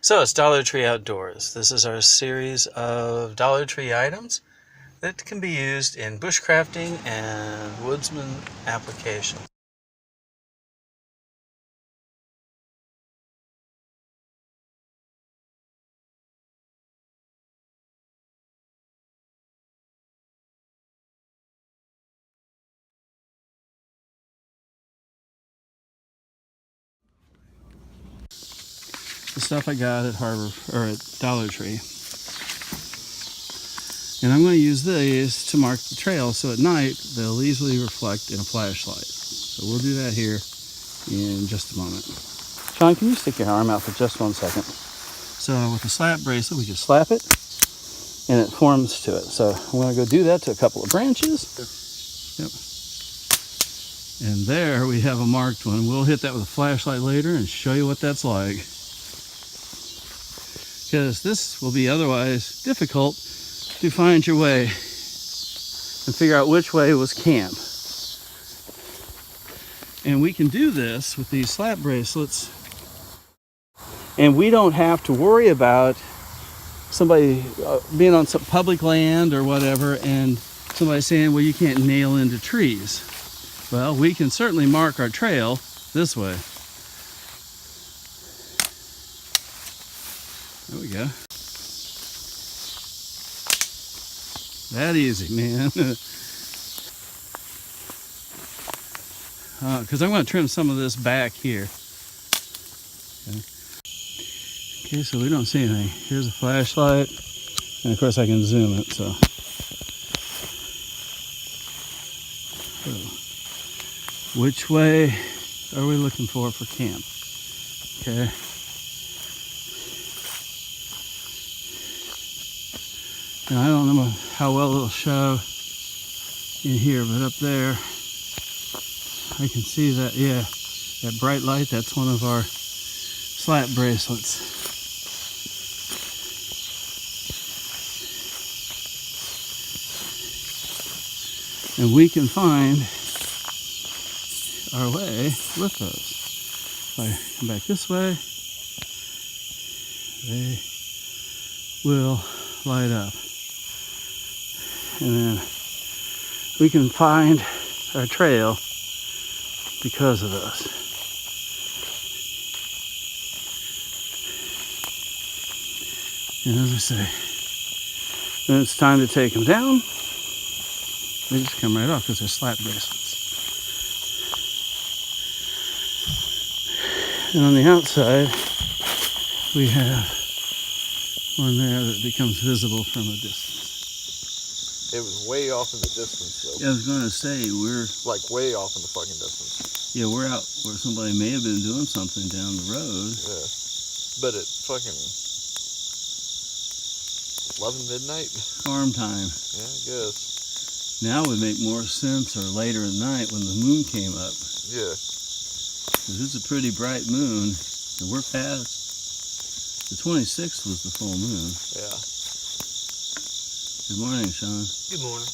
So it's Dollar Tree Outdoors. This is our series of Dollar Tree items that can be used in bushcrafting and woodsman applications. The stuff I got at at Dollar Tree. And I'm going to use these to mark the trail so at night they'll easily reflect in a flashlight. So we'll do that here in just a moment. Sean, can you stick your arm out for just 1 second? So with the slap bracelet, we just slap it and it forms to it. So I'm going to go do that to a couple of branches. Yep. And there we have a marked one. We'll hit that with a flashlight later and show you what that's like. Because this will be otherwise difficult to find your way and figure out which way was camp. And we can do this with these slap bracelets, and we don't have to worry about somebody being on some public land or whatever and somebody saying, well, you can't nail into trees. Well, we can certainly mark our trail this way. There we go. That easy, man. Because I'm going to trim some of this back here. Okay, so we don't see anything. Here's a flashlight, and of course I can zoom it. So which way are we looking for camp? Okay. And I don't know how well it'll show in here, but up there, I can see that, yeah, that bright light, that's one of our slap bracelets. And we can find our way with those. If I come back this way, they will light up. And then we can find our trail because of those. And as I say, when it's time to take them down, they just come right off because they're slap bracelets. And on the outside, we have one there that becomes visible from a distance. It was way off in the distance, though. Yeah, I was going to say, we're... Like, way off in the fucking distance. Yeah, we're out where somebody may have been doing something down the road. Yeah. But at fucking 11 midnight? Farm time. Yeah, I guess. Now it would make more sense, or later at night when the moon came up. Yeah. Because it's a pretty bright moon, and we're past... The 26th was the full moon. Yeah. Good morning, Sean. Good morning.